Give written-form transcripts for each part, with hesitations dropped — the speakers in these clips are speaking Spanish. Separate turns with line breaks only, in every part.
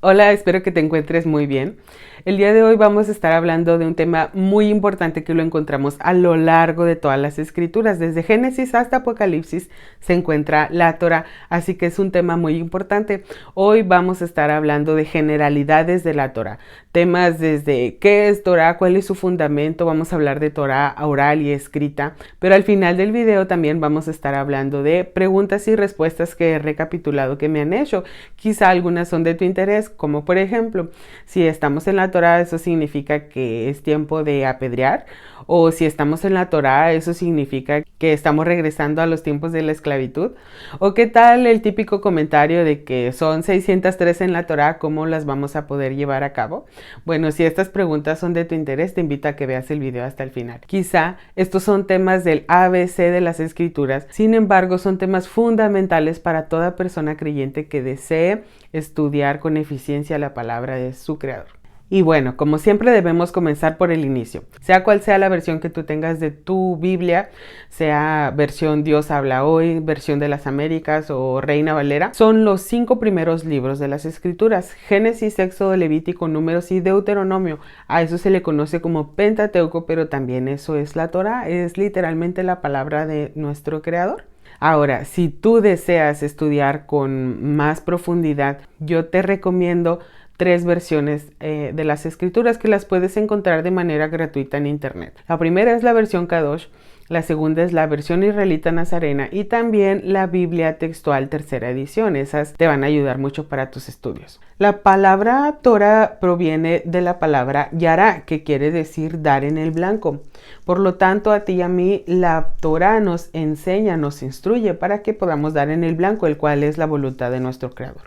Hola, espero que te encuentres muy bien. El día de hoy vamos a estar hablando de un tema muy importante que lo encontramos a lo largo de todas las escrituras. Desde Génesis hasta Apocalipsis se encuentra la Torá, así que es un tema muy importante. Hoy vamos a estar hablando de generalidades de la Torá. Temas desde qué es Torá, cuál es su fundamento, vamos a hablar de Torá oral y escrita, pero al final del video también vamos a estar hablando de preguntas y respuestas que he recapitulado que me han hecho. Quizá algunas son de tu interés, como por ejemplo, si estamos en la Torá, eso significa que es tiempo de apedrear, o si estamos en la Torá, eso significa que estamos regresando a los tiempos de la esclavitud, o qué tal el típico comentario de que son 603 en la Torá, ¿cómo las vamos a poder llevar a cabo? Bueno, si estas preguntas son de tu interés, te invito a que veas el video hasta el final. Quizá estos son temas del ABC de las escrituras, sin embargo son temas fundamentales para toda persona creyente que desee estudiar con eficiencia la palabra de su creador. Y bueno, como siempre debemos comenzar por el inicio. Sea cual sea la versión que tú tengas de tu Biblia, sea versión Dios habla hoy, versión de las Américas o Reina Valera, son los 5 primeros libros de las Escrituras: Génesis, Éxodo, Levítico, Números y Deuteronomio. A eso se le conoce como Pentateuco, pero también eso es la Torá, es literalmente la palabra de nuestro Creador. Ahora, si tú deseas estudiar con más profundidad, yo te recomiendo 3 versiones de las escrituras que las puedes encontrar de manera gratuita en internet. La primera es la versión Kadosh, la segunda es la versión israelita nazarena y también la Biblia textual tercera edición. Esas te van a ayudar mucho para tus estudios. La palabra Torah proviene de la palabra Yará, que quiere decir dar en el blanco. Por lo tanto, a ti y a mí la Torah nos enseña, nos instruye para que podamos dar en el blanco, el cual es la voluntad de nuestro Creador.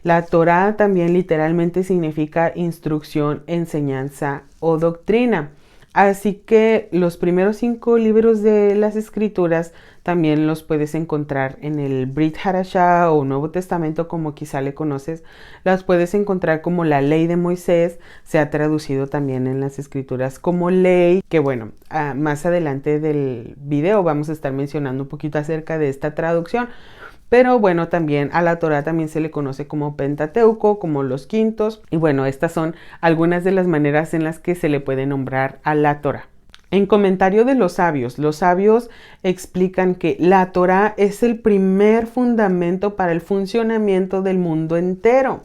La Torá también literalmente significa instrucción, enseñanza o doctrina. Así que los primeros 5 libros de las Escrituras también los puedes encontrar en el Brit Hadashah o Nuevo Testamento, como quizá le conoces. Las puedes encontrar como la Ley de Moisés, se ha traducido también en las Escrituras como ley, que bueno, más adelante del video vamos a estar mencionando un poquito acerca de esta traducción. Pero bueno, también a la Torá también se le conoce como Pentateuco, como los quintos. Y bueno, estas son algunas de las maneras en las que se le puede nombrar a la Torá. En comentario de los sabios explican que la Torá es el primer fundamento para el funcionamiento del mundo entero.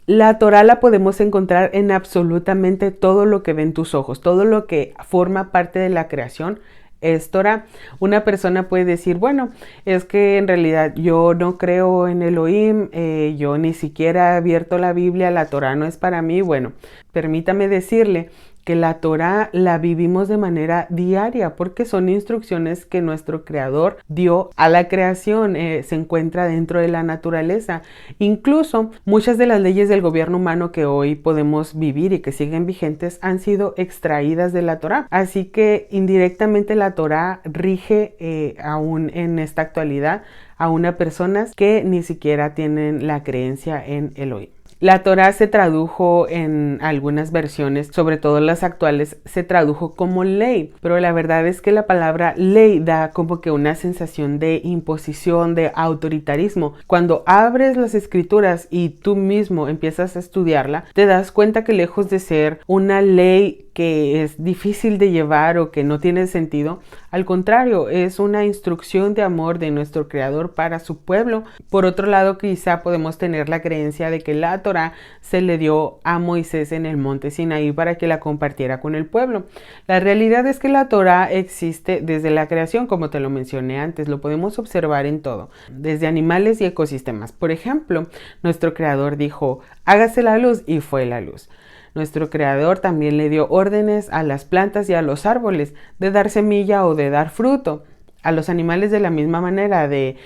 La Torá la podemos encontrar en absolutamente todo lo que ven tus ojos, todo lo que forma parte de la creación es Torá. Una persona puede decir, bueno, es que en realidad yo no creo en Elohim, yo ni siquiera he abierto la Biblia, la Torá no es para mí. Bueno, permítame decirle que la Torá la vivimos de manera diaria porque son instrucciones que nuestro Creador dio a la creación, se encuentra dentro de la naturaleza. Incluso muchas de las leyes del gobierno humano que hoy podemos vivir y que siguen vigentes han sido extraídas de la Torá. Así que indirectamente la Torá rige aún en esta actualidad a unas personas que ni siquiera tienen la creencia en Elohim. La Torá se tradujo en algunas versiones, sobre todo las actuales, se tradujo como ley, pero la verdad es que la palabra ley da como que una sensación de imposición, de autoritarismo. Cuando abres las escrituras y tú mismo empiezas a estudiarla, te das cuenta que lejos de ser una ley que es difícil de llevar o que no tiene sentido, al contrario, es una instrucción de amor de nuestro Creador para su pueblo. Por otro lado, quizá podemos tener la creencia de que la Torá se le dio a Moisés en el monte Sinaí para que la compartiera con el pueblo. La realidad es que la Torá existe desde la creación, como te lo mencioné antes, lo podemos observar en todo, desde animales y ecosistemas. Por ejemplo, nuestro Creador dijo, hágase la luz, y fue la luz. Nuestro Creador también le dio órdenes a las plantas y a los árboles de dar semilla o de dar fruto. A los animales de la misma manera, de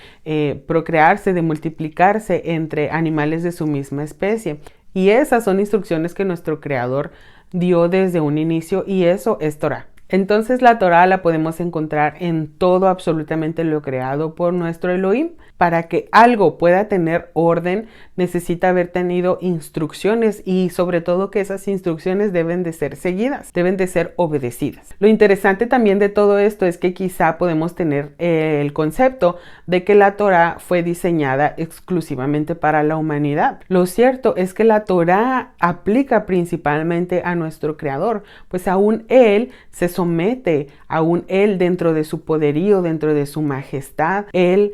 procrearse, de multiplicarse entre animales de su misma especie. Y esas son instrucciones que nuestro Creador dio desde un inicio, y eso es Torá. Entonces la Torá la podemos encontrar en todo absolutamente lo creado por nuestro Elohim. para que algo pueda tener orden, necesita haber tenido instrucciones y sobre todo que esas instrucciones deben de ser seguidas, deben de ser obedecidas. Lo interesante también de todo esto es que quizá podemos tener el concepto de que la Torá fue diseñada exclusivamente para la humanidad. Lo cierto es que la Torá aplica principalmente a nuestro Creador, pues aún Él se somete, aún Él dentro de su poderío, dentro de su majestad, Él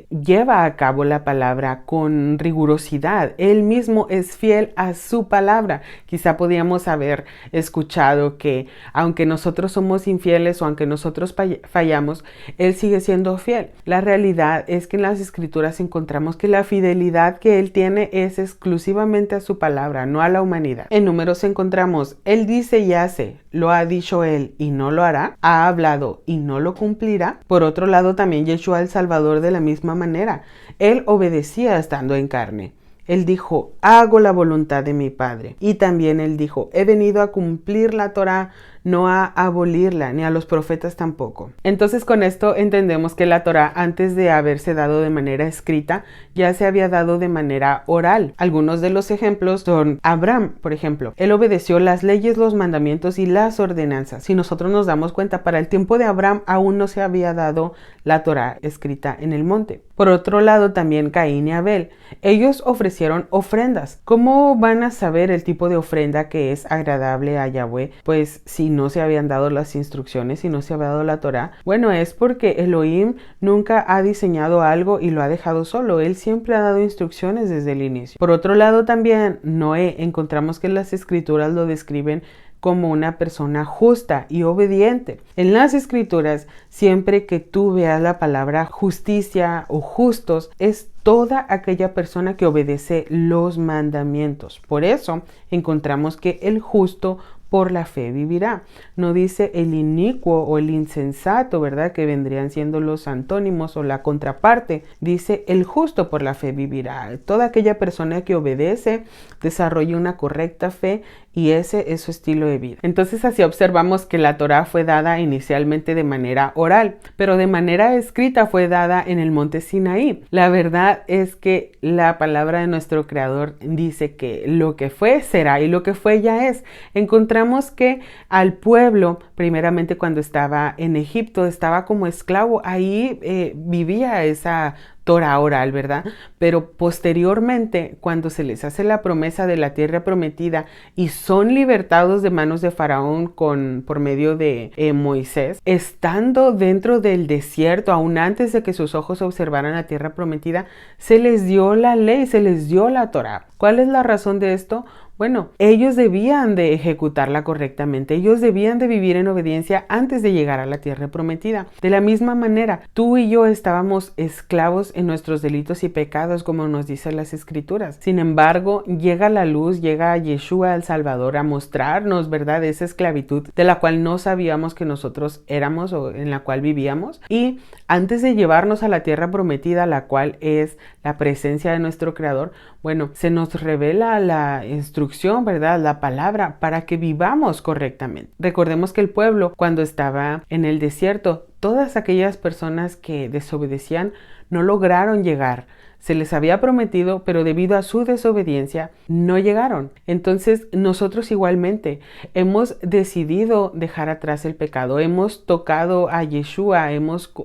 lleva a cabo la palabra con rigurosidad. Él mismo es fiel a su palabra. Quizá podíamos haber escuchado que aunque nosotros somos infieles o aunque nosotros fallamos, Él sigue siendo fiel. La realidad es que en las Escrituras encontramos que la fidelidad que Él tiene es exclusivamente a su palabra, no a la humanidad. En Números encontramos, Él dice y hace, lo ha dicho Él y no lo hará, ha hablado y no lo cumplirá. Por otro lado, también Yeshua el Salvador de la misma manera. Él obedecía estando en carne. Él dijo, hago la voluntad de mi Padre. Y también Él dijo, he venido a cumplir la Torá, no a abolirla, ni a los profetas tampoco. Entonces con esto entendemos que la Torá, antes de haberse dado de manera escrita, ya se había dado de manera oral. Algunos de los ejemplos son Abraham, por ejemplo. Él obedeció las leyes, los mandamientos y las ordenanzas. Si nosotros nos damos cuenta, para el tiempo de Abraham aún no se había dado la Torá escrita en el monte. Por otro lado, también Caín y Abel. Ellos ofrecieron ofrendas. ¿Cómo van a saber el tipo de ofrenda que es agradable a Yahweh? Pues si no se habían dado las instrucciones, si no se había dado la Torá. Bueno, es porque Elohim nunca ha diseñado algo y lo ha dejado solo. Él siempre ha dado instrucciones desde el inicio. Por otro lado, también Noé, encontramos que las Escrituras lo describen como una persona justa y obediente. En las Escrituras, siempre que tú veas la palabra justicia o justos, es toda aquella persona que obedece los mandamientos. Por eso encontramos que el justo por la fe vivirá. No dice el inicuo o el insensato, ¿verdad? Que vendrían siendo los antónimos o la contraparte. Dice el justo por la fe vivirá. Toda aquella persona que obedece desarrolla una correcta fe y ese es su estilo de vida. Entonces así observamos que la Torá fue dada inicialmente de manera oral, pero de manera escrita fue dada en el monte Sinaí. La verdad es que la palabra de nuestro Creador dice que lo que fue será y lo que fue ya es. Encontramos que al pueblo, primeramente cuando estaba en Egipto, estaba como esclavo, ahí vivía esa Torah oral, ¿verdad? Pero posteriormente, cuando se les hace la promesa de la tierra prometida y son libertados de manos de Faraón por medio de Moisés, estando dentro del desierto, aún antes de que sus ojos observaran la tierra prometida, se les dio la ley, se les dio la Torah. ¿Cuál es la razón de esto? Bueno, ellos debían de ejecutarla correctamente, ellos debían de vivir en obediencia antes de llegar a la tierra prometida. De la misma manera, tú y yo estábamos esclavos en nuestros delitos y pecados, como nos dicen las Escrituras. Sin embargo, llega la luz, llega Yeshua el Salvador a mostrarnos, ¿verdad?, esa esclavitud de la cual no sabíamos que nosotros éramos o en la cual vivíamos. Y antes de llevarnos a la tierra prometida, la cual es la presencia de nuestro Creador, bueno, se nos revela la instrucción, ¿verdad?, la palabra para que vivamos correctamente. Recordemos que el pueblo, cuando estaba en el desierto, todas aquellas personas que desobedecían no lograron llegar. Se les había prometido, pero debido a su desobediencia no llegaron. Entonces nosotros igualmente hemos decidido dejar atrás el pecado. Hemos tocado a Yeshua,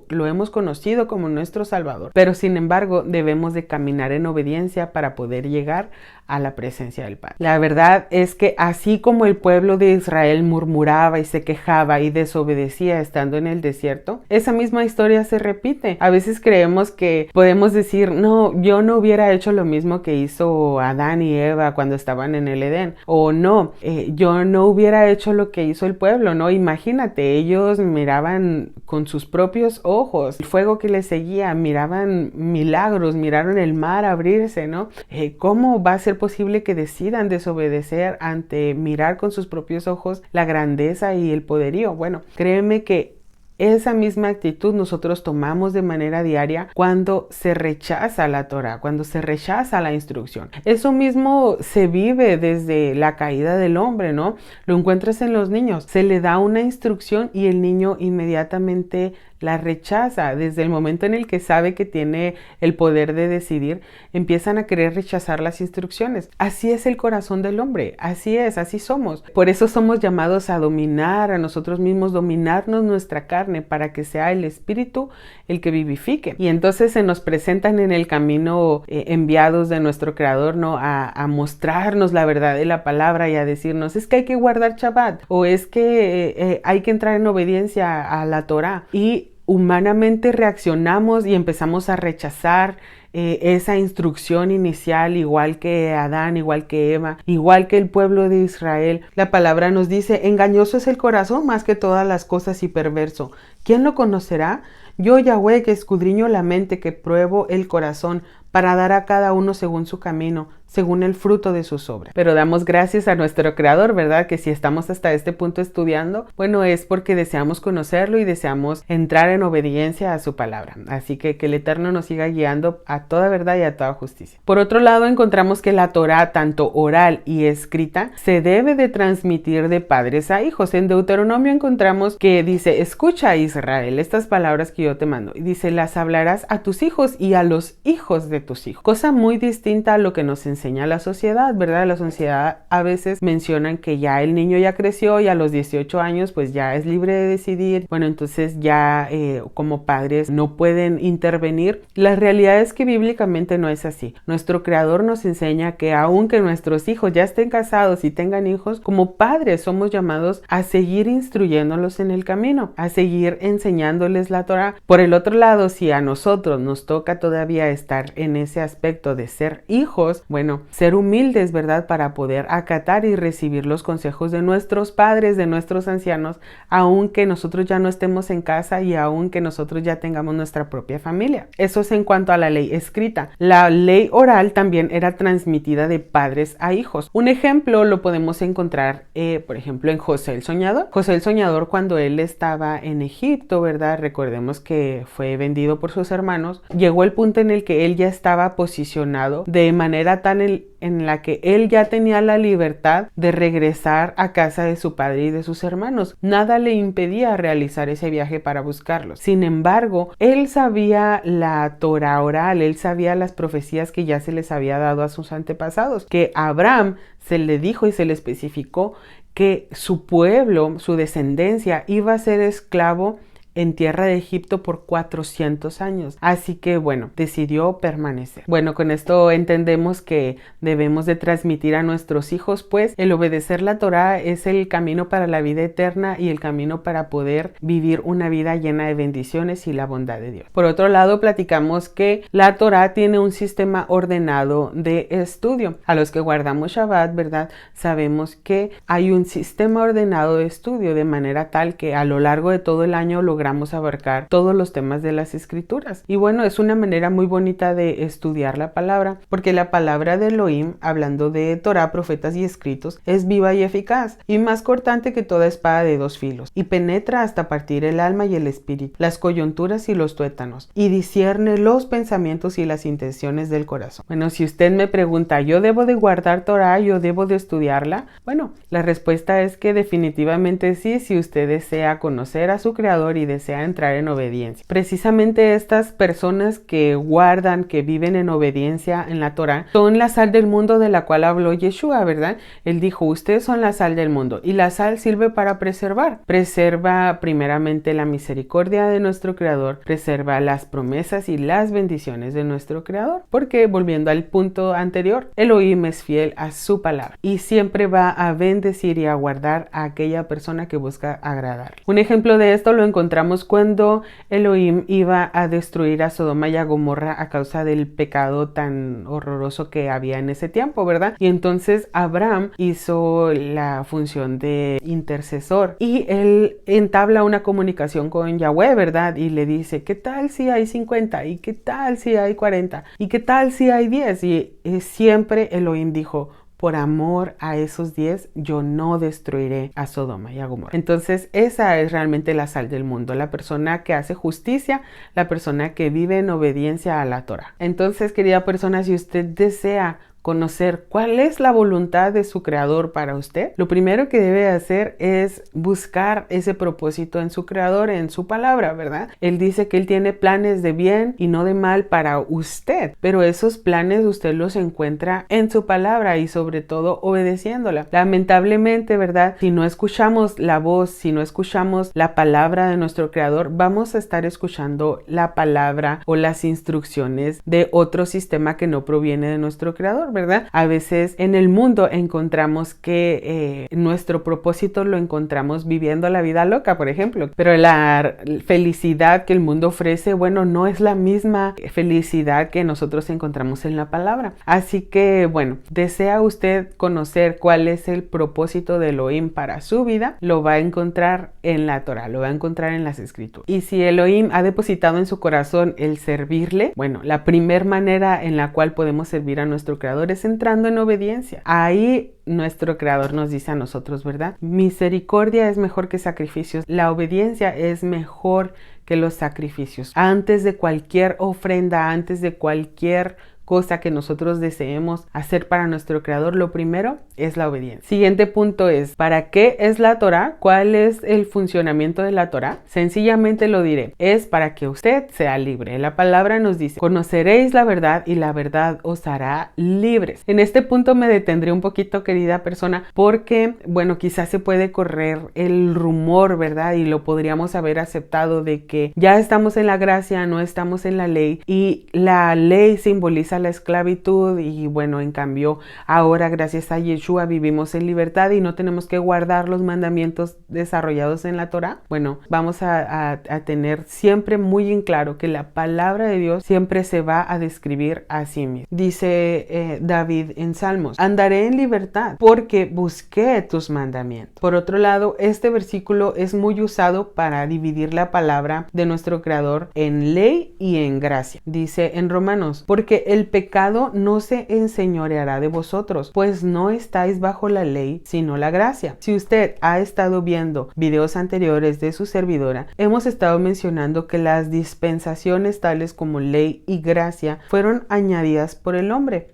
lo hemos conocido como nuestro Salvador. Pero sin embargo debemos de caminar en obediencia para poder llegar a la presencia del Padre. La verdad es que así como el pueblo de Israel murmuraba y se quejaba y desobedecía estando en el desierto, esa misma historia se repite. A veces creemos que podemos decir, no, yo no hubiera hecho lo mismo que hizo Adán y Eva cuando estaban en el Edén, o no, yo no hubiera hecho lo que hizo el pueblo, ¿no? Imagínate, ellos miraban con sus propios ojos el fuego que les seguía, miraban milagros, miraron el mar abrirse, ¿no? ¿Cómo va a ser posible que decidan desobedecer ante mirar con sus propios ojos la grandeza y el poderío? Bueno, créeme que esa misma actitud nosotros tomamos de manera diaria cuando se rechaza la Torah, cuando se rechaza la instrucción. Eso mismo se vive desde la caída del hombre, ¿no? Lo encuentras en los niños. Se le da una instrucción y el niño inmediatamente la rechaza. Desde el momento en el que sabe que tiene el poder de decidir, empiezan a querer rechazar las instrucciones. Así es el corazón del hombre, así es, así somos. Por eso somos llamados a dominar a nosotros mismos, dominarnos nuestra carne para que sea el Espíritu el que vivifique. Y entonces se nos presentan en el camino enviados de nuestro Creador, ¿no? A mostrarnos la verdad de la palabra y a decirnos, es que hay que guardar Shabbat, o es que hay que entrar en obediencia a la Torah. Y humanamente reaccionamos y empezamos a rechazar esa instrucción inicial, igual que Adán, igual que Eva, igual que el pueblo de Israel. La palabra nos dice, engañoso es el corazón más que todas las cosas y perverso. ¿Quién lo conocerá? Yo, Yahweh, que escudriño la mente, que pruebo el corazón, para dar a cada uno según su camino, según el fruto de sus obras. Pero damos gracias a nuestro Creador, ¿verdad? Que si estamos hasta este punto estudiando, bueno, es porque deseamos conocerlo y deseamos entrar en obediencia a su palabra. Así que el Eterno nos siga guiando a toda verdad y a toda justicia. Por otro lado, encontramos que la Torah, tanto oral y escrita, se debe de transmitir de padres a hijos. En Deuteronomio encontramos que dice, escucha, Israel, estas palabras que yo te mando. Y dice, las hablarás a tus hijos y a los hijos de tus hijos. Cosa muy distinta a lo que nos enseña la sociedad, ¿verdad? La sociedad a veces mencionan que ya el niño ya creció y a los 18 años pues ya es libre de decidir. Bueno, entonces ya como padres no pueden intervenir. La realidad es que bíblicamente no es así. Nuestro Creador nos enseña que aunque nuestros hijos ya estén casados y tengan hijos, como padres somos llamados a seguir instruyéndolos en el camino, a seguir enseñándoles la Torah. Por el otro lado, si a nosotros nos toca todavía estar en ese aspecto de ser hijos, bueno, ser humildes, ¿verdad? Para poder acatar y recibir los consejos de nuestros padres, de nuestros ancianos, aunque nosotros ya no estemos en casa y aunque nosotros ya tengamos nuestra propia familia. Eso es en cuanto a la ley escrita. La ley oral también era transmitida de padres a hijos. Un ejemplo lo podemos encontrar, por ejemplo, en José el Soñador. José el Soñador, cuando él estaba en Egipto, ¿verdad? Recordemos que fue vendido por sus hermanos. Llegó el punto en el que él ya estaba posicionado de manera tan en la que él ya tenía la libertad de regresar a casa de su padre y de sus hermanos. Nada le impedía realizar ese viaje para buscarlos. Sin embargo, él sabía la Torah oral, él sabía las profecías que ya se les había dado a sus antepasados, que a Abraham se le dijo y se le especificó que su pueblo, su descendencia, iba a ser esclavo en tierra de Egipto por 400 años. Así que bueno, decidió permanecer. Bueno, con esto entendemos que debemos de transmitir a nuestros hijos, pues el obedecer la Torah es el camino para la vida eterna y el camino para poder vivir una vida llena de bendiciones y la bondad de Dios. Por otro lado, platicamos que la Torah tiene un sistema ordenado de estudio. A los que guardamos Shabbat, ¿verdad? Sabemos que hay un sistema ordenado de estudio de manera tal que a lo largo de todo el año logramos abarcar todos los temas de las escrituras. Y bueno, es una manera muy bonita de estudiar la palabra, porque la palabra de Elohim, hablando de Torah, profetas y escritos, es viva y eficaz, y más cortante que toda espada de dos filos, y penetra hasta partir el alma y el espíritu, las coyunturas y los tuétanos, y discierne los pensamientos y las intenciones del corazón. Bueno, si usted me pregunta, ¿yo debo de guardar Torah? ¿Yo debo de estudiarla? Bueno, la respuesta es que definitivamente sí, si usted desea conocer a su Creador y desea entrar en obediencia. Precisamente estas personas que guardan, que viven en obediencia en la Torah, son la sal del mundo de la cual habló Yeshua, ¿verdad? Él dijo, ustedes son la sal del mundo, y la sal sirve para preservar. Preserva primeramente la misericordia de nuestro Creador, preserva las promesas y las bendiciones de nuestro Creador, porque volviendo al punto anterior, Elohim es fiel a su palabra y siempre va a bendecir y a guardar a aquella persona que busca agradar. Un ejemplo de esto lo encontramos cuando Elohim iba a destruir a Sodoma y a Gomorra a causa del pecado tan horroroso que había en ese tiempo, ¿verdad? Y entonces Abraham hizo la función de intercesor y él entabla una comunicación con Yahweh, ¿verdad? Y le dice, ¿qué tal si hay 50? ¿Y qué tal si hay 40? ¿Y qué tal si hay 10? Y siempre Elohim dijo, por amor a esos 10, yo no destruiré a Sodoma y a Gomorra. Entonces, esa es realmente la sal del mundo, la persona que hace justicia, la persona que vive en obediencia a la Torah. Entonces, querida persona, si usted desea conocer cuál es la voluntad de su Creador para usted, lo primero que debe hacer es buscar ese propósito en su Creador, en su palabra, ¿verdad? Él dice que Él tiene planes de bien y no de mal para usted, pero esos planes usted los encuentra en su palabra y sobre todo obedeciéndola. Lamentablemente, ¿verdad? Si no escuchamos la voz, si no escuchamos la palabra de nuestro Creador, vamos a estar escuchando la palabra o las instrucciones de otro sistema que no proviene de nuestro Creador, ¿verdad? A veces en el mundo encontramos que nuestro propósito lo encontramos viviendo la vida loca, por ejemplo, pero la felicidad que el mundo ofrece, bueno, no es la misma felicidad que nosotros encontramos en la palabra. Así que, bueno, desea usted conocer cuál es el propósito de Elohim para su vida, lo va a encontrar en la Torah, lo va a encontrar en las Escrituras. Y si Elohim ha depositado en su corazón el servirle, bueno, la primera manera en la cual podemos servir a nuestro Creador es entrando en obediencia. Ahí nuestro Creador nos dice a nosotros, ¿verdad? Misericordia es mejor que sacrificios. La obediencia es mejor que los sacrificios. Antes de cualquier ofrenda, antes de cualquier cosa que nosotros deseemos hacer para nuestro Creador, lo primero es la obediencia. Siguiente punto es, ¿para qué es la Torah? ¿Cuál es el funcionamiento de la Torah? Sencillamente lo diré, es para que usted sea libre. La palabra nos dice, conoceréis la verdad y la verdad os hará libres. En este punto me detendré un poquito, querida persona, porque, bueno, quizás se puede correr el rumor, ¿verdad? Y lo podríamos haber aceptado de que ya estamos en la gracia, no estamos en la ley, y la ley simboliza la esclavitud y bueno, en cambio ahora gracias a Yeshua vivimos en libertad y no tenemos que guardar los mandamientos desarrollados en la Torah. Bueno, vamos a tener siempre muy en claro que la palabra de Dios siempre se va a describir a sí mismo. Dice David en Salmos, andaré en libertad porque busqué tus mandamientos. Por otro lado, este versículo es muy usado para dividir la palabra de nuestro Creador en ley y en gracia. Dice en Romanos, porque el pecado no se enseñoreará de vosotros, pues no estáis bajo la ley, sino la gracia. Si usted ha estado viendo videos anteriores de su servidora, hemos estado mencionando que las dispensaciones tales como ley y gracia fueron añadidas por el hombre.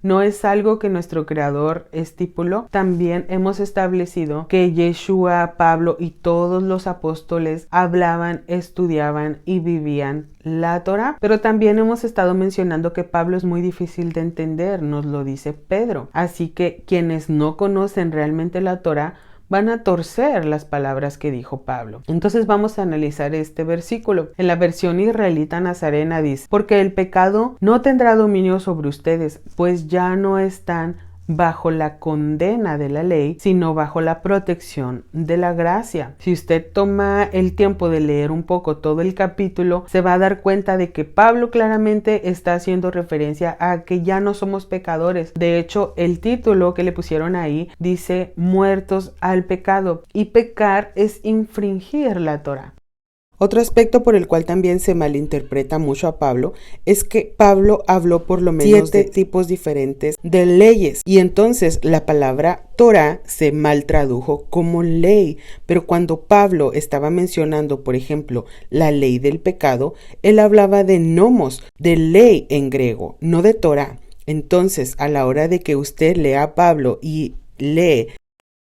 No es algo que nuestro Creador estipuló. También hemos establecido que Yeshua, Pablo y todos los apóstoles hablaban, estudiaban y vivían la Torah. Pero también hemos estado mencionando que Pablo es muy difícil de entender, nos lo dice Pedro. Así que quienes no conocen realmente la Torah van a torcer las palabras que dijo Pablo. Entonces vamos a analizar este versículo. En la versión israelita nazarena dice, porque el pecado no tendrá dominio sobre ustedes, pues ya no están bajo la condena de la ley, sino bajo la protección de la gracia. Si usted toma el tiempo de leer un poco todo el capítulo, se va a dar cuenta de que Pablo claramente está haciendo referencia a que ya no somos pecadores. De hecho, el título que le pusieron ahí dice muertos al pecado, y pecar es infringir la Torah. Otro aspecto por el cual también se malinterpreta mucho a Pablo es que Pablo habló por lo menos 7 tipos diferentes de leyes, y entonces la palabra Torah se mal tradujo como ley, pero cuando Pablo estaba mencionando, por ejemplo, la ley del pecado, él hablaba de nomos, de ley en griego, no de Torah. Entonces, a la hora de que usted lea a Pablo y lee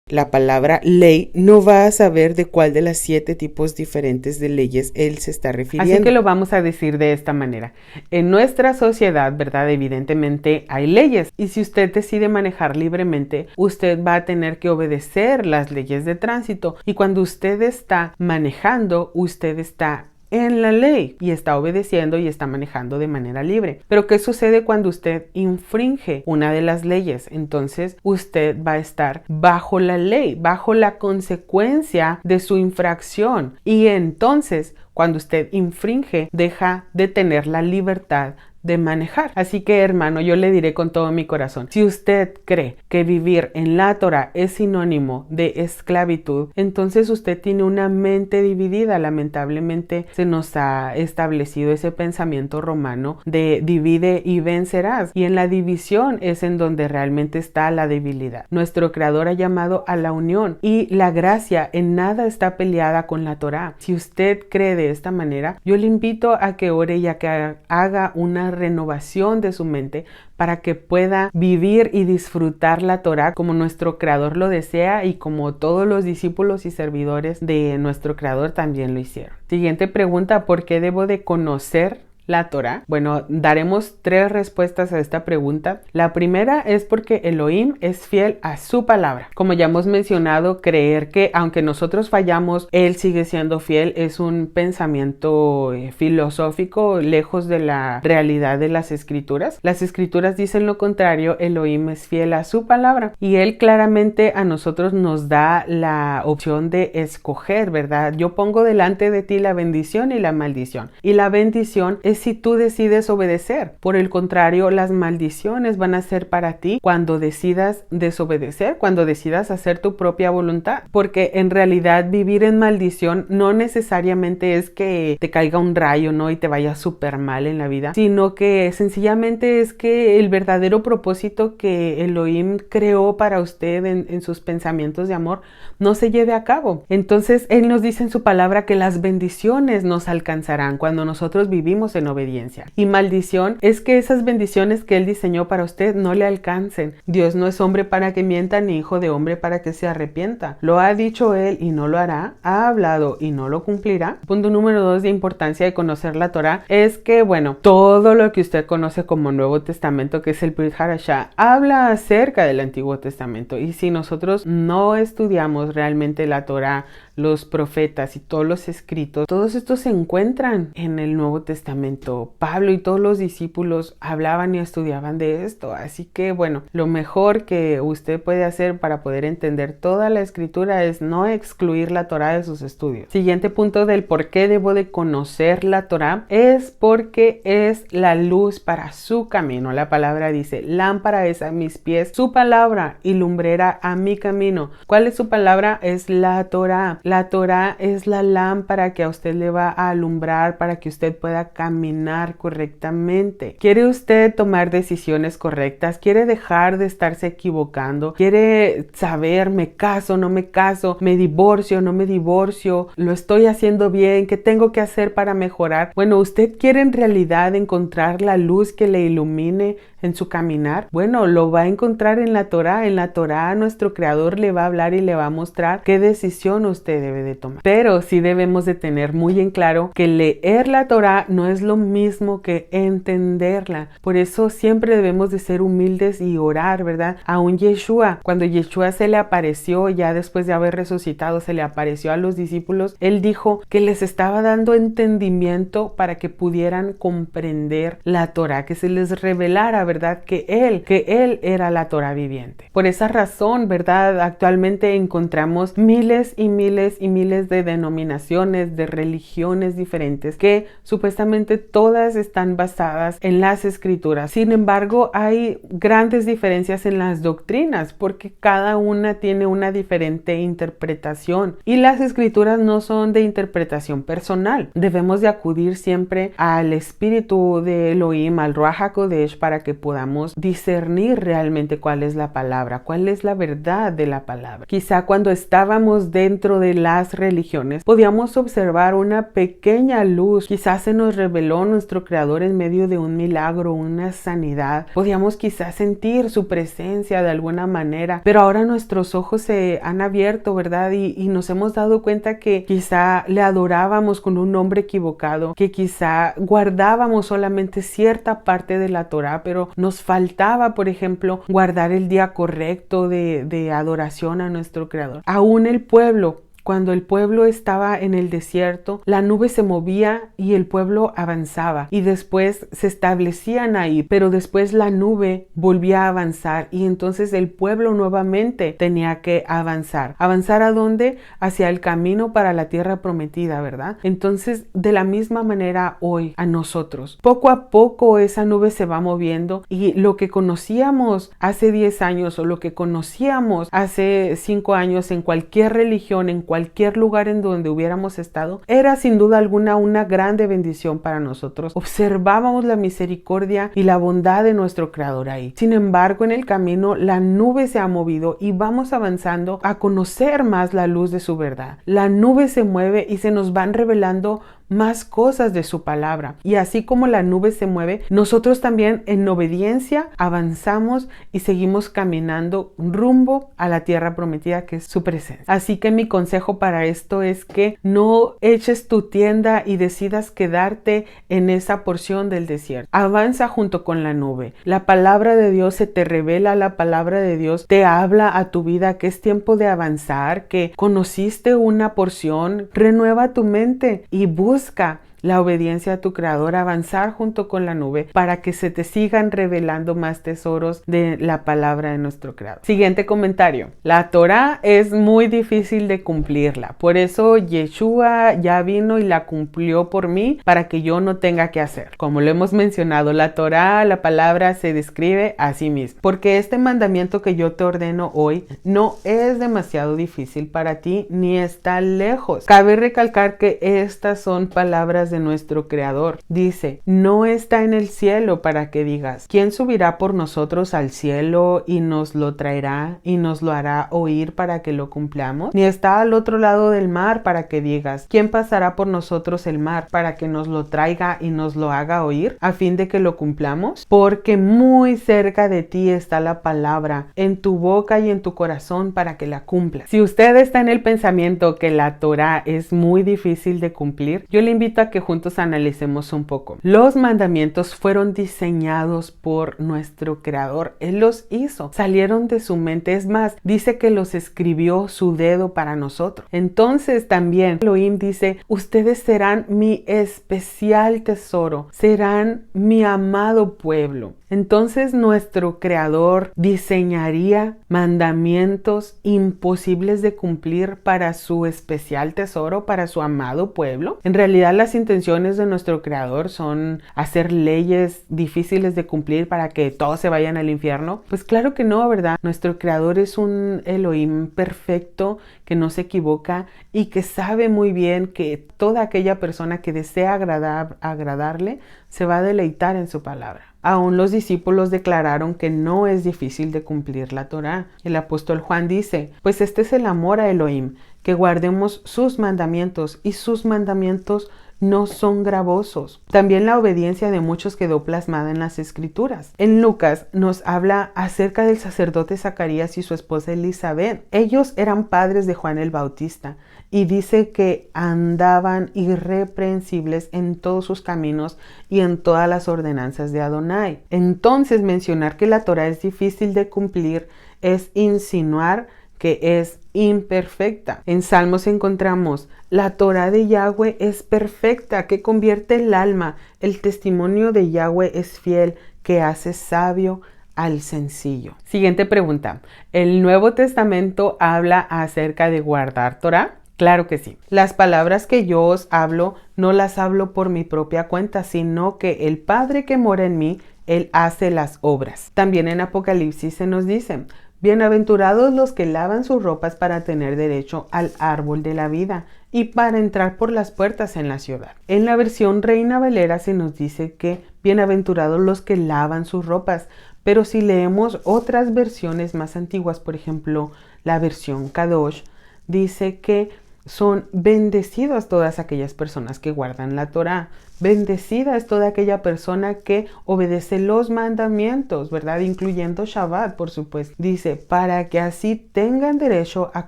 la palabra ley, no va a saber de cuál de las 7 tipos diferentes de leyes él se está refiriendo. Así que lo vamos a decir de esta manera. En nuestra sociedad, ¿verdad? Evidentemente hay leyes, y si usted decide manejar libremente, usted va a tener que obedecer las leyes de tránsito, y cuando usted está manejando, usted está en la ley y está obedeciendo y está manejando de manera libre. Pero ¿qué sucede cuando usted infringe una de las leyes? Entonces usted va a estar bajo la ley, bajo la consecuencia de su infracción, y entonces cuando usted infringe, deja de tener la libertad de manejar. Así que, hermano, yo le diré con todo mi corazón, si usted cree que vivir en la Torah es sinónimo de esclavitud, entonces usted tiene una mente dividida. Lamentablemente se nos ha establecido ese pensamiento romano de divide y vencerás, y en la división es en donde realmente está la debilidad. Nuestro Creador ha llamado a la unión, y la gracia en nada está peleada con la Torah. Si usted cree de esta manera, yo le invito a que ore y a que haga una una renovación de su mente para que pueda vivir y disfrutar la Torá como nuestro Creador lo desea y como todos los discípulos y servidores de nuestro Creador también lo hicieron. Siguiente pregunta: ¿por qué debo de conocer la Torá? Bueno, daremos 3 respuestas a esta pregunta. La primera es porque Elohim es fiel a su palabra. Como ya hemos mencionado, creer que aunque nosotros fallamos, Él sigue siendo fiel es un pensamiento filosófico lejos de la realidad de las escrituras. Las escrituras dicen lo contrario. Elohim es fiel a su palabra y Él claramente a nosotros nos da la opción de escoger, ¿verdad? Yo pongo delante de ti la bendición y la maldición, y la bendición es si tú decides obedecer. Por el contrario, las maldiciones van a ser para ti cuando decidas desobedecer, cuando decidas hacer tu propia voluntad, porque en realidad vivir en maldición no necesariamente es que te caiga un rayo, ¿no? Y te vaya súper mal en la vida, sino que sencillamente es que el verdadero propósito que Elohim creó para usted en sus pensamientos de amor no se lleve a cabo. Entonces Él nos dice en su palabra que las bendiciones nos alcanzarán cuando nosotros vivimos en obediencia, y maldición es que esas bendiciones que Él diseñó para usted no le alcancen. Dios no es hombre para que mienta, ni hijo de hombre para que se arrepienta. Lo ha dicho Él y no lo hará, ha hablado y no lo cumplirá. Punto número 2 de importancia de conocer la Torá es que, bueno, todo lo que usted conoce como Nuevo Testamento, que es el Brit Hadashah, habla acerca del Antiguo Testamento, y si nosotros no estudiamos realmente la Torá, los profetas y todos los escritos, todos estos se encuentran en el Nuevo Testamento. Pablo y todos los discípulos hablaban y estudiaban de esto. Así que bueno, lo mejor que usted puede hacer para poder entender toda la escritura es no excluir la Torá de sus estudios. Siguiente punto del por qué debo de conocer la Torá es porque es la luz para su camino. La palabra dice: lámpara es a mis pies su palabra y lumbrera a mi camino. ¿Cuál es su palabra? Es la Torá. La Torá es la lámpara que a usted le va a alumbrar para que usted pueda caminar correctamente. ¿Quiere usted tomar decisiones correctas? ¿Quiere dejar de estarse equivocando? ¿Quiere saber, me caso, no me caso, me divorcio, no me divorcio, lo estoy haciendo bien, qué tengo que hacer para mejorar? Bueno, ¿usted quiere en realidad encontrar la luz que le ilumine en su caminar? Bueno, lo va a encontrar en la Torá. En la Torá nuestro Creador le va a hablar y le va a mostrar qué decisión usted debe de tomar. Pero sí debemos de tener muy en claro que leer la Torá no es lo mismo que entenderla. Por eso siempre debemos de ser humildes y orar, ¿verdad? Aún Yeshua, cuando Yeshua se le apareció, ya después de haber resucitado, se le apareció a los discípulos, Él dijo que les estaba dando entendimiento para que pudieran comprender la Torá, que se les revelara, ¿verdad? Que Él era la Torá viviente. Por esa razón, ¿verdad? Actualmente encontramos miles y miles y miles de denominaciones, de religiones diferentes que supuestamente todas están basadas en las escrituras. Sin embargo, hay grandes diferencias en las doctrinas porque cada una tiene una diferente interpretación y las escrituras no son de interpretación personal. Debemos de acudir siempre al Espíritu de Elohim, al Ruach HaKodesh, para que podamos discernir realmente cuál es la palabra, cuál es la verdad de la palabra. Quizá cuando estábamos dentro de las religiones podíamos observar una pequeña luz, quizás se nos reveló nuestro Creador en medio de un milagro, una sanidad, podíamos quizás sentir su presencia de alguna manera, pero ahora nuestros ojos se han abierto, ¿verdad? Y nos hemos dado cuenta que quizá le adorábamos con un nombre equivocado, que quizá guardábamos solamente cierta parte de la Torá, pero nos faltaba, por ejemplo, guardar el día correcto de adoración a nuestro Creador. Aún el pueblo, cuando el pueblo estaba en el desierto, la nube se movía y el pueblo avanzaba y después se establecían ahí, pero después la nube volvía a avanzar y entonces el pueblo nuevamente tenía que avanzar. ¿Avanzar a dónde? Hacia el camino para la tierra prometida, ¿verdad? Entonces, de la misma manera hoy a nosotros, poco a poco esa nube se va moviendo y lo que conocíamos hace 10 años o lo que conocíamos hace 5 años en cualquier religión, en cualquier lugar en donde hubiéramos estado, era sin duda alguna una grande bendición para nosotros. Observábamos la misericordia y la bondad de nuestro Creador ahí. Sin embargo, en el camino la nube se ha movido y vamos avanzando a conocer más la luz de su verdad. La nube se mueve y se nos van revelando más cosas de su palabra. Y así como la nube se mueve, nosotros también en obediencia avanzamos y seguimos caminando rumbo a la tierra prometida, que es su presencia. Así que mi consejo para esto es que no eches tu tienda y decidas quedarte en esa porción del desierto. Avanza junto con la nube. La palabra de Dios se te revela, la palabra de Dios te habla a tu vida que es tiempo de avanzar, que conociste una porción. Renueva tu mente y busca la obediencia a tu Creador, avanzar junto con la nube para que se te sigan revelando más tesoros de la palabra de nuestro Creador. Siguiente comentario. La Torá es muy difícil de cumplirla. Por eso Yeshua ya vino y la cumplió por mí para que yo no tenga que hacer. Como lo hemos mencionado, la Torá, la palabra se describe a sí misma. Porque este mandamiento que yo te ordeno hoy no es demasiado difícil para ti ni está lejos. Cabe recalcar que estas son palabras de nuestro Creador. Dice, no está en el cielo para que digas, ¿quién subirá por nosotros al cielo y nos lo traerá y nos lo hará oír para que lo cumplamos? Ni está al otro lado del mar para que digas, ¿quién pasará por nosotros el mar para que nos lo traiga y nos lo haga oír a fin de que lo cumplamos? Porque muy cerca de ti está la palabra, en tu boca y en tu corazón para que la cumplas. Si usted está en el pensamiento que la Torá es muy difícil de cumplir, yo le invito a que juntos analicemos un poco. Los mandamientos fueron diseñados por nuestro Creador. Él los hizo, salieron de su mente. Es más, dice que los escribió su dedo para nosotros. Entonces también Elohim dice, ustedes serán mi especial tesoro, serán mi amado pueblo. Entonces nuestro Creador diseñaría mandamientos imposibles de cumplir para su especial tesoro, para su amado pueblo. En realidad las intenciones de nuestro Creador son hacer leyes difíciles de cumplir para que todos se vayan al infierno. Pues claro que no, ¿verdad? Nuestro Creador es un Elohim perfecto, que no se equivoca y que sabe muy bien que toda aquella persona que desea agradarle se va a deleitar en su palabra. Aún los discípulos declararon que no es difícil de cumplir la Torá. El apóstol Juan dice, pues este es el amor a Elohim, que guardemos sus mandamientos, y sus mandamientos no son gravosos. También la obediencia de muchos quedó plasmada en las Escrituras. En Lucas nos habla acerca del sacerdote Zacarías y su esposa Elizabeth. Ellos eran padres de Juan el Bautista y dice que andaban irreprensibles en todos sus caminos y en todas las ordenanzas de Adonai. Entonces mencionar que la Torá es difícil de cumplir es insinuar que es imperfecta. En Salmos encontramos, la Torá de Yahweh es perfecta, que convierte el alma. El testimonio de Yahweh es fiel, que hace sabio al sencillo. Siguiente pregunta. ¿El Nuevo Testamento habla acerca de guardar Torá? Claro que sí. Las palabras que yo os hablo, no las hablo por mi propia cuenta, sino que el Padre que mora en mí, Él hace las obras. También en Apocalipsis se nos dice, bienaventurados los que lavan sus ropas para tener derecho al árbol de la vida y para entrar por las puertas en la ciudad. En la versión Reina Valera se nos dice que bienaventurados los que lavan sus ropas, pero si leemos otras versiones más antiguas, por ejemplo, la versión Kadosh, dice que son bendecidas todas aquellas personas que guardan la Torá. Bendecida es toda aquella persona que obedece los mandamientos, ¿verdad? Incluyendo Shabbat, por supuesto. Dice, para que así tengan derecho a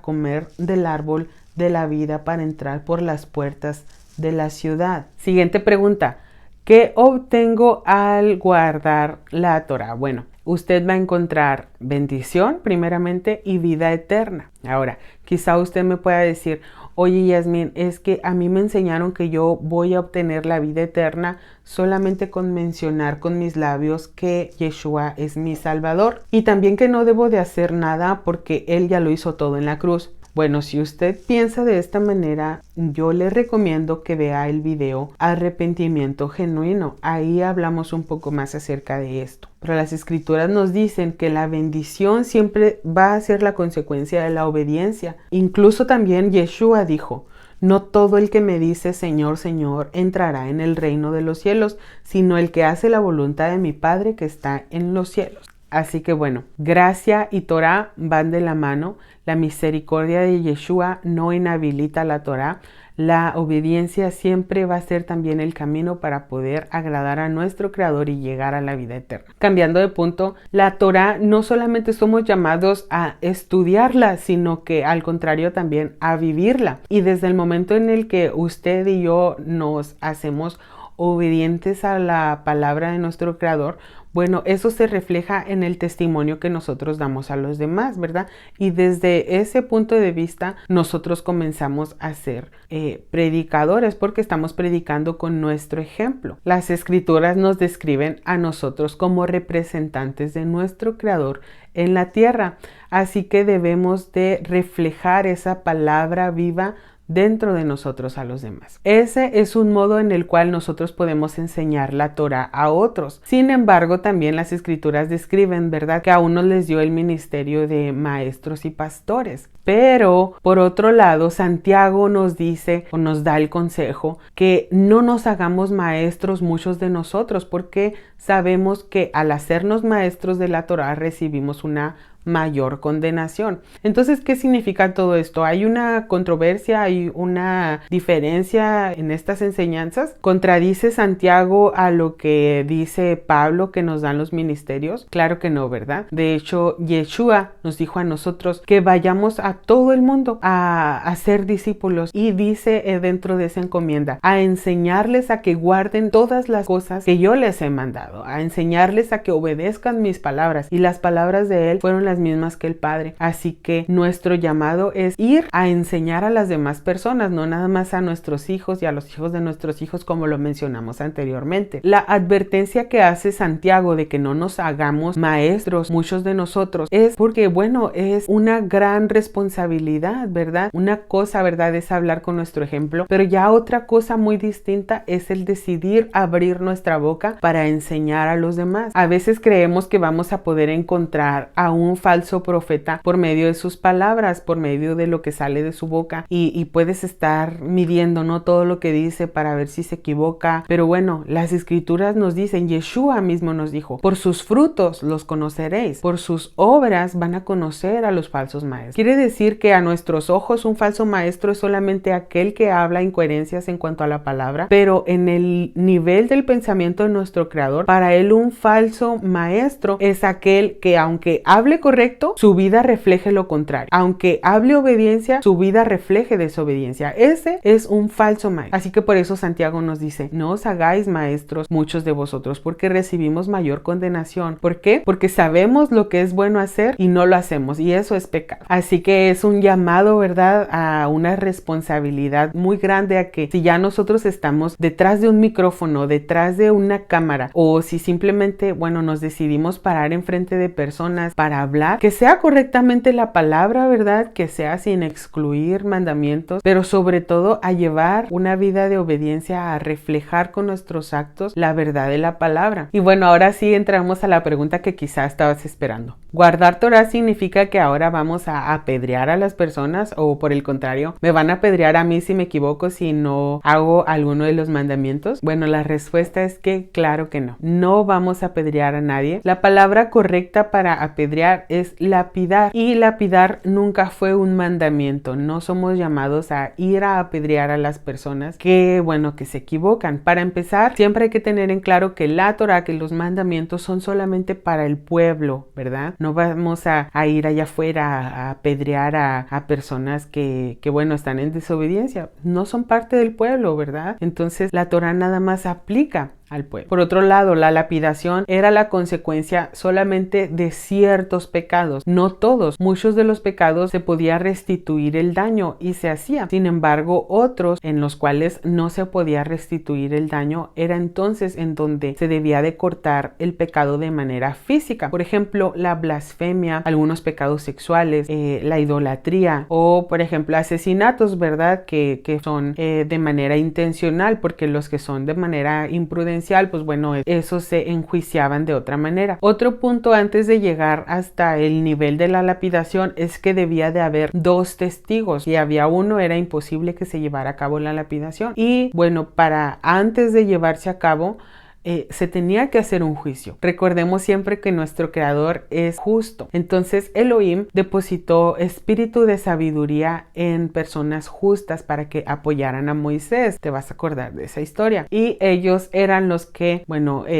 comer del árbol de la vida para entrar por las puertas de la ciudad. Siguiente pregunta. ¿Qué obtengo al guardar la Torá? Bueno, usted va a encontrar bendición primeramente y vida eterna. Ahora, quizá usted me pueda decir, oye Yasmin, es que a mí me enseñaron que yo voy a obtener la vida eterna solamente con mencionar con mis labios que Yeshua es mi Salvador y también que no debo de hacer nada porque Él ya lo hizo todo en la cruz. Bueno, si usted piensa de esta manera, yo le recomiendo que vea el video Arrepentimiento Genuino. Ahí hablamos un poco más acerca de esto. Pero las Escrituras nos dicen que la bendición siempre va a ser la consecuencia de la obediencia. Incluso también Yeshua dijo, no todo el que me dice Señor, Señor entrará en el reino de los cielos, sino el que hace la voluntad de mi Padre que está en los cielos. Así que bueno, gracia y Torá van de la mano. La misericordia de Yeshua no inhabilita la Torá. La obediencia siempre va a ser también el camino para poder agradar a nuestro Creador y llegar a la vida eterna. Cambiando de punto, la Torá no solamente somos llamados a estudiarla, sino que al contrario también a vivirla. Y desde el momento en el que usted y yo nos hacemos obedientes a la palabra de nuestro Creador, bueno, eso se refleja en el testimonio que nosotros damos a los demás, ¿verdad? Y desde ese punto de vista, nosotros comenzamos a ser predicadores porque estamos predicando con nuestro ejemplo. Las escrituras nos describen a nosotros como representantes de nuestro Creador en la tierra. Así que debemos de reflejar esa palabra viva dentro de nosotros a los demás. Ese es un modo en el cual nosotros podemos enseñar la Torá a otros. Sin embargo, también las escrituras describen, ¿verdad?, que a unos les dio el ministerio de maestros y pastores. Pero, por otro lado, Santiago nos dice o nos da el consejo que no nos hagamos maestros muchos de nosotros, porque sabemos que al hacernos maestros de la Torá recibimos una mayor condenación. Entonces, ¿qué significa todo esto? ¿Hay una controversia, hay una diferencia en estas enseñanzas? ¿Contradice Santiago a lo que dice Pablo que nos dan los ministerios? Claro que no, ¿verdad? De hecho, Yeshua nos dijo a nosotros que vayamos a todo el mundo a ser discípulos, y dice dentro de esa encomienda a enseñarles a que guarden todas las cosas que yo les he mandado, a enseñarles a que obedezcan mis palabras, y las palabras de él fueron las mismas que el Padre. Así que nuestro llamado es ir a enseñar a las demás personas, no nada más a nuestros hijos y a los hijos de nuestros hijos, como lo mencionamos anteriormente. La advertencia que hace Santiago de que no nos hagamos maestros muchos de nosotros es porque, bueno, es una gran responsabilidad, ¿verdad? Una cosa, ¿verdad?, es hablar con nuestro ejemplo, pero ya otra cosa muy distinta es el decidir abrir nuestra boca para enseñar a los demás. A veces creemos que vamos a poder encontrar a un falso profeta por medio de sus palabras, por medio de lo que sale de su boca, y puedes estar midiendo, ¿no?, todo lo que dice para ver si se equivoca. Pero bueno, las escrituras nos dicen, Yeshua mismo nos dijo, por sus frutos los conoceréis, por sus obras van a conocer a los falsos maestros. Quiere decir que a nuestros ojos un falso maestro es solamente aquel que habla incoherencias en cuanto a la palabra, pero en el nivel del pensamiento de nuestro Creador, para él un falso maestro es aquel que, aunque hable correcto, su vida refleje lo contrario. Aunque hable obediencia, su vida refleje desobediencia. Ese es un falso maestro. Así que por eso Santiago nos dice, no os hagáis maestros muchos de vosotros, porque recibimos mayor condenación. ¿Por qué? Porque sabemos lo que es bueno hacer y no lo hacemos, y eso es pecado. Así que es un llamado, ¿verdad?, a una responsabilidad muy grande, a que si ya nosotros estamos detrás de un micrófono, detrás de una cámara, o si simplemente, bueno, nos decidimos parar enfrente de personas para hablar, que sea correctamente la palabra, ¿verdad?, que sea sin excluir mandamientos, pero sobre todo a llevar una vida de obediencia, a reflejar con nuestros actos la verdad de la palabra. Y bueno, ahora sí entramos a la pregunta que quizás estabas esperando. ¿Guardar Torah significa que ahora vamos a apedrear a las personas, o por el contrario, me van a apedrear a mí si me equivoco, si no hago alguno de los mandamientos? Bueno, la respuesta es que claro que no. No vamos a apedrear a nadie. La palabra correcta para apedrear es lapidar, y lapidar nunca fue un mandamiento. No somos llamados a ir a apedrear a las personas que, bueno, que se equivocan. Para empezar, siempre hay que tener en claro que la Torah, que los mandamientos son solamente para el pueblo, ¿verdad? No vamos a ir allá afuera a apedrear a personas que, bueno, están en desobediencia. No son parte del pueblo, ¿verdad? Entonces la Torah nada más aplica al pueblo. Por otro lado, la lapidación era la consecuencia solamente de ciertos pecados, no todos. Muchos de los pecados se podía restituir el daño y se hacía. Sin embargo, otros en los cuales no se podía restituir el daño, era entonces en donde se debía de cortar el pecado de manera física. Por ejemplo, la blasfemia, algunos pecados sexuales, la idolatría, o por ejemplo asesinatos, ¿verdad?, que son de manera intencional, porque los que son de manera imprudente, pues bueno, esos se enjuiciaban de otra manera. Otro punto antes de llegar hasta el nivel de la lapidación es que debía de haber 2 testigos. Si había uno, era imposible que se llevara a cabo la lapidación. Y bueno, para antes de llevarse a cabo, se tenía que hacer un juicio. Recordemos siempre que nuestro Creador es justo. Entonces Elohim depositó espíritu de sabiduría en personas justas para que apoyaran a Moisés. Te vas a acordar de esa historia. Y ellos eran los que,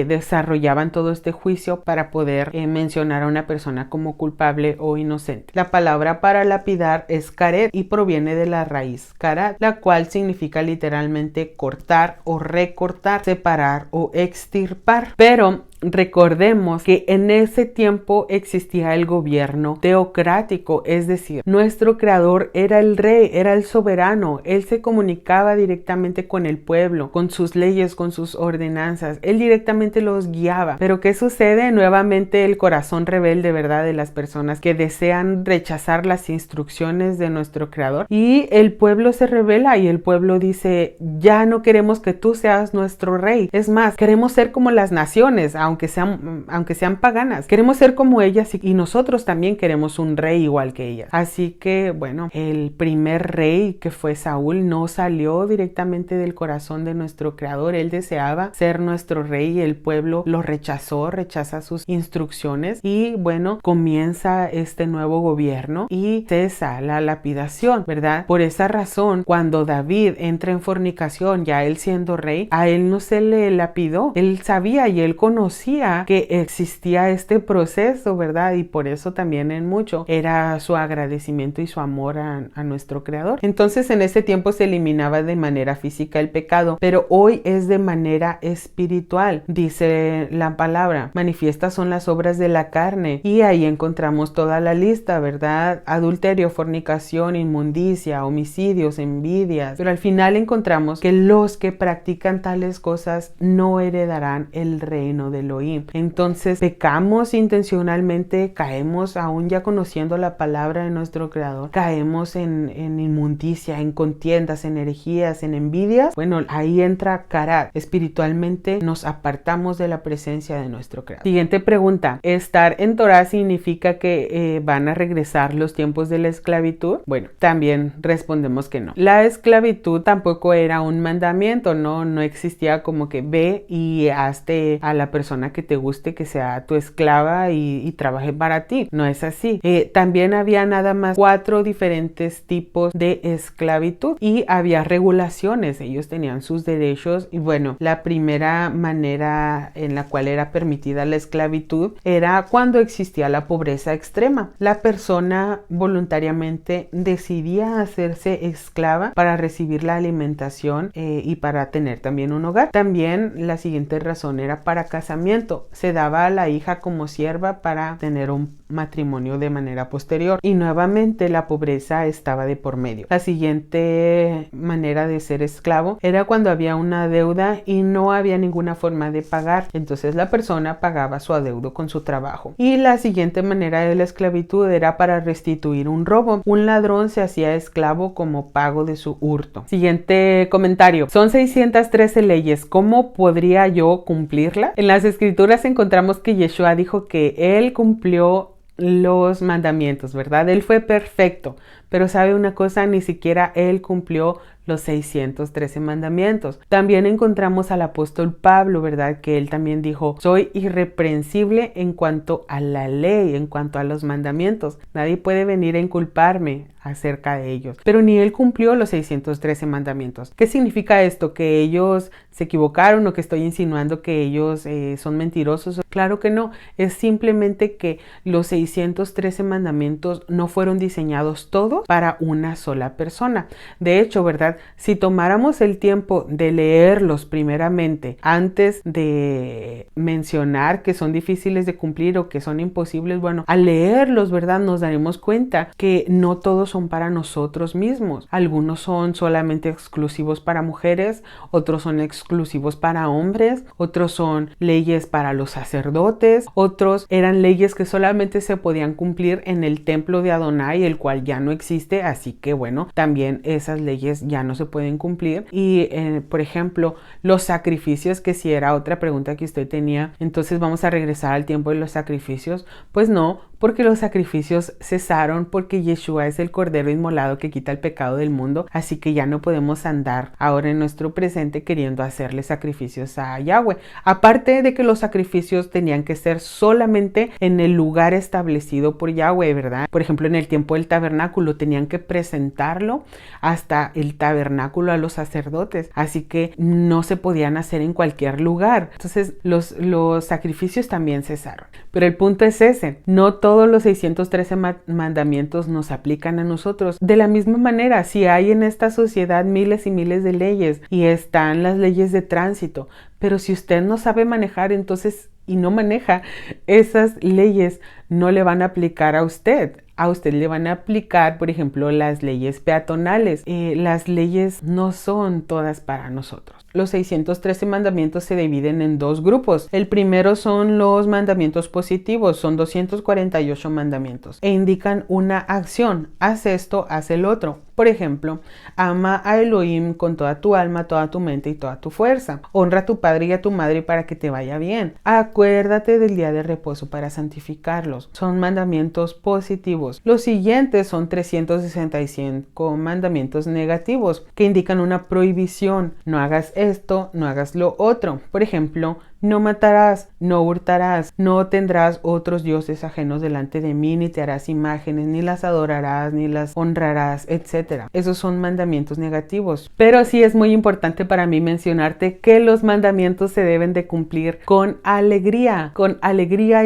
desarrollaban todo este juicio para poder mencionar a una persona como culpable o inocente. La palabra para lapidar es karet y proviene de la raíz karat, la cual significa literalmente cortar o recortar, separar o extirpar. Pero recordemos que en ese tiempo existía el gobierno teocrático, es decir, nuestro Creador era el rey, era el soberano. Él se comunicaba directamente con el pueblo, con sus leyes, con sus ordenanzas. Él directamente los guiaba. Pero ¿qué sucede? Nuevamente el corazón rebelde, ¿verdad?, de las personas que desean rechazar las instrucciones de nuestro Creador. Y el pueblo se rebela y el pueblo dice, ya no queremos que tú seas nuestro rey. Es más, queremos ser como las naciones, aunque sean paganas. Queremos ser como ellas y nosotros también queremos un rey igual que ellas. Así que, el primer rey, que fue Saúl, no salió directamente del corazón de nuestro Creador. Él deseaba ser nuestro rey y el pueblo lo rechaza sus instrucciones y comienza este nuevo gobierno y cesa la lapidación, ¿verdad? Por esa razón, cuando David entra en fornicación, ya él siendo rey, a él no se le lapidó. Él sabía y él conocía que existía este proceso, ¿verdad? Y por eso también en mucho era su agradecimiento y su amor a nuestro Creador. Entonces en ese tiempo se eliminaba de manera física el pecado, pero hoy es de manera espiritual. Dice la palabra, manifiestas son las obras de la carne, y ahí encontramos toda la lista, ¿verdad? Adulterio, fornicación, inmundicia, homicidios, envidias, pero al final encontramos que los que practican tales cosas no heredarán el reino de Elohim. Entonces pecamos intencionalmente, caemos aún ya conociendo la palabra de nuestro Creador, caemos en inmundicia, en contiendas, en herejías, en envidias. Ahí entra karat. Espiritualmente nos apartamos de la presencia de nuestro Creador. Siguiente pregunta, ¿estar en Torah significa que van a regresar los tiempos de la esclavitud? También respondemos que no. La esclavitud tampoco era un mandamiento, no existía como que ve y hazte a la persona que te guste que sea tu esclava y trabaje para ti. No es así. También había nada más 4 diferentes tipos de esclavitud y había regulaciones. Ellos tenían sus derechos y la primera manera en la cual era permitida la esclavitud era cuando existía la pobreza extrema. La persona voluntariamente decidía hacerse esclava para recibir la alimentación y para tener también un hogar. También la siguiente razón era para casamiento. Se daba a la hija como sierva para tener un matrimonio de manera posterior y nuevamente la pobreza estaba de por medio. La siguiente manera de ser esclavo era cuando había una deuda y no había ninguna forma de pagar, entonces la persona pagaba su adeudo con su trabajo. Y la siguiente manera de la esclavitud era para restituir un robo. Un ladrón se hacía esclavo como pago de su hurto. Siguiente comentario, son 613 leyes, ¿cómo podría yo cumplirla? En las escrituras encontramos que Yeshua dijo que él cumplió los mandamientos, ¿verdad? Él fue perfecto, pero ¿sabe una cosa? Ni siquiera él cumplió los 613 mandamientos. También encontramos al apóstol Pablo, ¿verdad? Que él también dijo, soy irreprensible en cuanto a la ley, en cuanto a los mandamientos. Nadie puede venir a inculparme acerca de ellos. Pero ni él cumplió los 613 mandamientos. ¿Qué significa esto? ¿Que ellos se equivocaron o que estoy insinuando que ellos son mentirosos? Claro que no. Es simplemente que los 613 mandamientos no fueron diseñados todos para una sola persona. De hecho, ¿verdad? Si tomáramos el tiempo de leerlos primeramente antes de mencionar que son difíciles de cumplir o que son imposibles, al leerlos, ¿verdad? Nos daremos cuenta que no todos son para nosotros mismos. Algunos son solamente exclusivos para mujeres, otros son exclusivos para hombres, otros son leyes para los sacerdotes, otros eran leyes que solamente se podían cumplir en el templo de Adonai, el cual ya no existe, así que bueno, también esas leyes ya no se pueden cumplir. Y por ejemplo, los sacrificios, que si era otra pregunta que usted tenía, entonces vamos a regresar al tiempo de los sacrificios. Pues no, porque los sacrificios cesaron, porque Yeshua es el Cordero inmolado que quita el pecado del mundo, así que ya no podemos andar ahora en nuestro presente queriendo hacerle sacrificios a Yahweh. Aparte de que los sacrificios tenían que ser solamente en el lugar establecido por Yahweh, ¿verdad? Por ejemplo, en el tiempo del tabernáculo tenían que presentarlo hasta el tabernáculo a los sacerdotes, así que no se podían hacer en cualquier lugar. Entonces los sacrificios también cesaron. Pero el punto es ese, no todos los 613 mandamientos nos aplican a nosotros. De la misma manera, si hay en esta sociedad miles y miles de leyes y están las leyes de tránsito, pero si usted no sabe manejar, entonces y no maneja, esas leyes no le van a aplicar a usted. A usted le van a aplicar, por ejemplo, las leyes peatonales. Las leyes no son todas para nosotros. Los 613 mandamientos se dividen en dos grupos. El primero son los mandamientos positivos, son 248 mandamientos e indican una acción. Haz esto, haz el otro. Por ejemplo, ama a Elohim con toda tu alma, toda tu mente y toda tu fuerza. Honra a tu padre y a tu madre para que te vaya bien. Acuérdate del día de reposo para santificarlos. Son mandamientos positivos. Los siguientes son 365 mandamientos negativos que indican una prohibición. No hagas esto, no hagas lo otro. Por ejemplo, no matarás, no hurtarás, no tendrás otros dioses ajenos delante de mí, ni te harás imágenes, ni las adorarás, ni las honrarás, etc. Esos son mandamientos negativos. Pero sí es muy importante para mí mencionarte que los mandamientos se deben de cumplir con alegría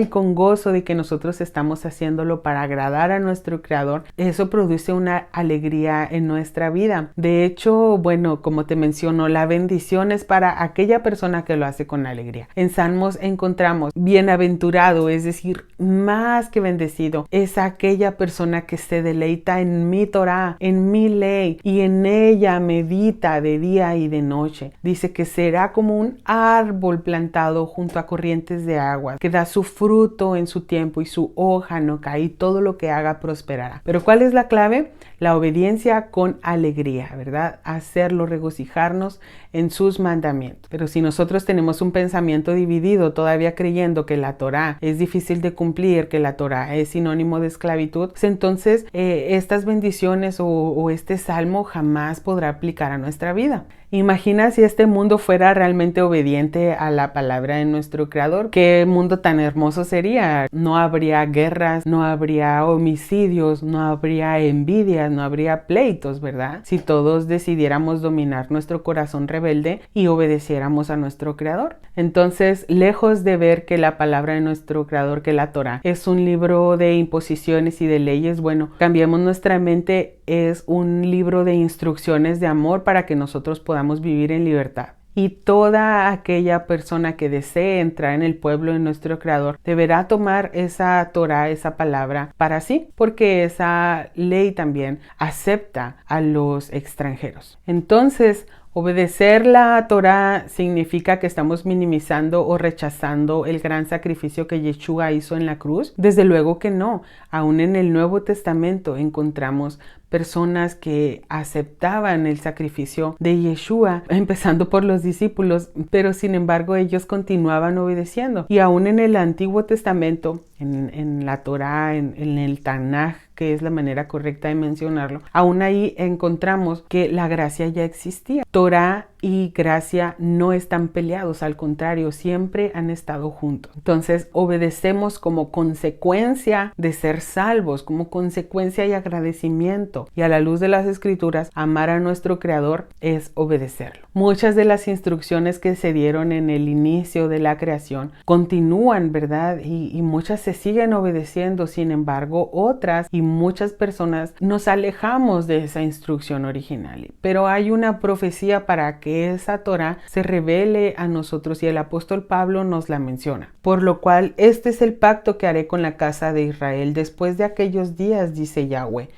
y con gozo de que nosotros estamos haciéndolo para agradar a nuestro Creador. Eso produce una alegría en nuestra vida. De hecho, bueno, como te menciono, la bendición es para aquella persona que lo hace con alegría. En Salmos encontramos bienaventurado, es decir, más que bendecido, es aquella persona que se deleita en mi Torah, en mi ley, y en ella medita de día y de noche. Dice que será como un árbol plantado junto a corrientes de agua, que da su fruto en su tiempo y su hoja no cae, y todo lo que haga prosperará. Pero ¿cuál es la clave? La obediencia con alegría, ¿verdad? Hacerlo, regocijarnos en sus mandamientos. Pero si nosotros tenemos un pensamiento dividido, todavía creyendo que la Torah es difícil de cumplir, que la Torah es sinónimo de esclavitud, pues entonces estas bendiciones o este salmo jamás podrá aplicar a nuestra vida. Imagina si este mundo fuera realmente obediente a la palabra de nuestro Creador. ¿Qué mundo tan hermoso sería? No habría guerras, no habría homicidios, no habría envidias, no habría pleitos, ¿verdad? Si todos decidiéramos dominar nuestro corazón rebelde y obedeciéramos a nuestro Creador. Entonces, lejos de ver que la palabra de nuestro Creador, que la Torah, es un libro de imposiciones y de leyes, bueno, cambiemos nuestra mente, es un libro de instrucciones de amor para que nosotros podamos vivir en libertad. Y toda aquella persona que desee entrar en el pueblo de nuestro Creador deberá tomar esa Torah, esa palabra para sí, porque esa ley también acepta a los extranjeros. Entonces, obedecer la Torah significa que estamos minimizando o rechazando el gran sacrificio que Yeshua hizo en la cruz. Desde luego que no. Aún en el Nuevo Testamento encontramos personas que aceptaban el sacrificio de Yeshua, empezando por los discípulos, pero sin embargo ellos continuaban obedeciendo. Y aún en el Antiguo Testamento, en la Torah, en el Tanaj, que es la manera correcta de mencionarlo, aún ahí encontramos que la gracia ya existía. Torah y gracia no están peleados, al contrario, siempre han estado juntos. Entonces, obedecemos como consecuencia de ser salvos, como consecuencia y agradecimiento. Y a la luz de las Escrituras, amar a nuestro Creador es obedecerlo. Muchas de las instrucciones que se dieron en el inicio de la creación continúan, ¿verdad? Y muchas se siguen obedeciendo. Sin embargo, otras y muchas personas nos alejamos de esa instrucción original. Pero hay una profecía para que esa Torah se revele a nosotros y el apóstol Pablo nos la menciona. Por lo cual, este es el pacto que haré con la casa de Israel después de aquellos días, dice Yahweh.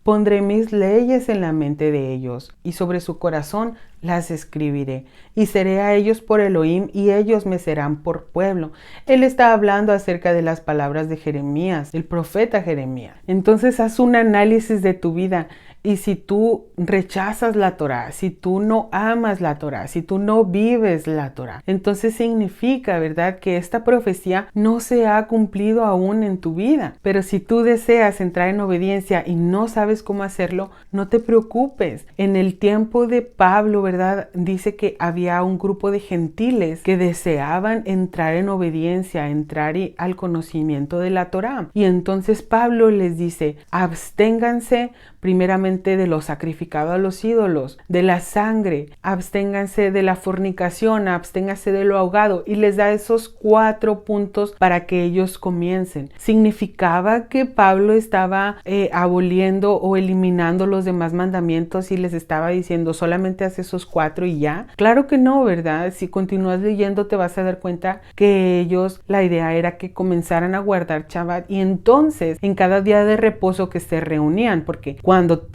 Pondré mis leyes en la mente de ellos, y sobre su corazón las escribiré, y seré a ellos por Elohim, y ellos me serán por pueblo. Él está hablando acerca de las palabras de Jeremías, el profeta Jeremías. Entonces haz un análisis de tu vida. Y si tú rechazas la Torá, si tú no amas la Torá, si tú no vives la Torá, entonces significa, ¿verdad?, que esta profecía no se ha cumplido aún en tu vida. Pero si tú deseas entrar en obediencia y no sabes cómo hacerlo, no te preocupes. En el tiempo de Pablo, ¿verdad?, dice que había un grupo de gentiles que deseaban entrar en obediencia, entrar al conocimiento de la Torá. Y entonces Pablo les dice, absténganse primeramente de lo sacrificado a los ídolos, de la sangre, absténganse de la fornicación, absténganse de lo ahogado, y les da esos 4 puntos para que ellos comiencen. ¿Significaba que Pablo estaba aboliendo o eliminando los demás mandamientos y les estaba diciendo solamente haz esos 4 y ya? Claro que no, ¿verdad? Si continúas leyendo te vas a dar cuenta que ellos, la idea era que comenzaran a guardar Shabbat, y entonces en cada día de reposo que se reunían, porque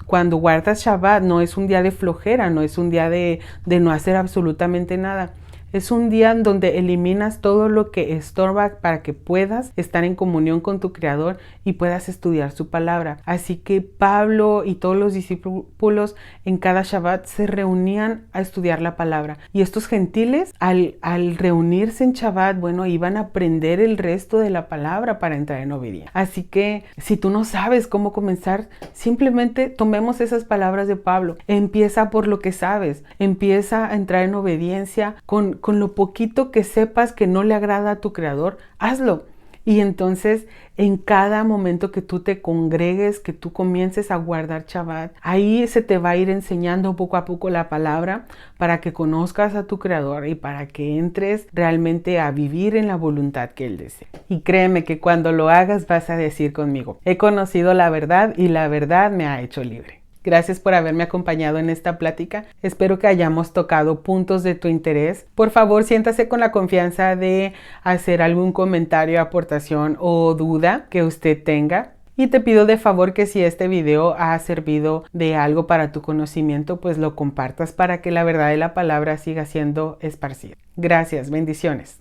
cuando guardas Shabbat no es un día de flojera, no es un día de no hacer absolutamente nada. Es un día en donde eliminas todo lo que estorba para que puedas estar en comunión con tu Creador y puedas estudiar su palabra. Así que Pablo y todos los discípulos en cada Shabbat se reunían a estudiar la palabra. Y estos gentiles, al reunirse en Shabbat, bueno, iban a aprender el resto de la palabra para entrar en obediencia. Así que si tú no sabes cómo comenzar, simplemente tomemos esas palabras de Pablo. Empieza por lo que sabes. Empieza a entrar en obediencia con lo poquito que sepas que no le agrada a tu Creador, hazlo. Y entonces en cada momento que tú te congregues, que tú comiences a guardar Shabbat, ahí se te va a ir enseñando poco a poco la palabra para que conozcas a tu Creador y para que entres realmente a vivir en la voluntad que Él desea. Y créeme que cuando lo hagas vas a decir conmigo, he conocido la verdad y la verdad me ha hecho libre. Gracias por haberme acompañado en esta plática. Espero que hayamos tocado puntos de tu interés. Por favor, siéntase con la confianza de hacer algún comentario, aportación o duda que usted tenga. Y te pido de favor que si este video ha servido de algo para tu conocimiento, pues lo compartas para que la verdad de la palabra siga siendo esparcida. Gracias, bendiciones.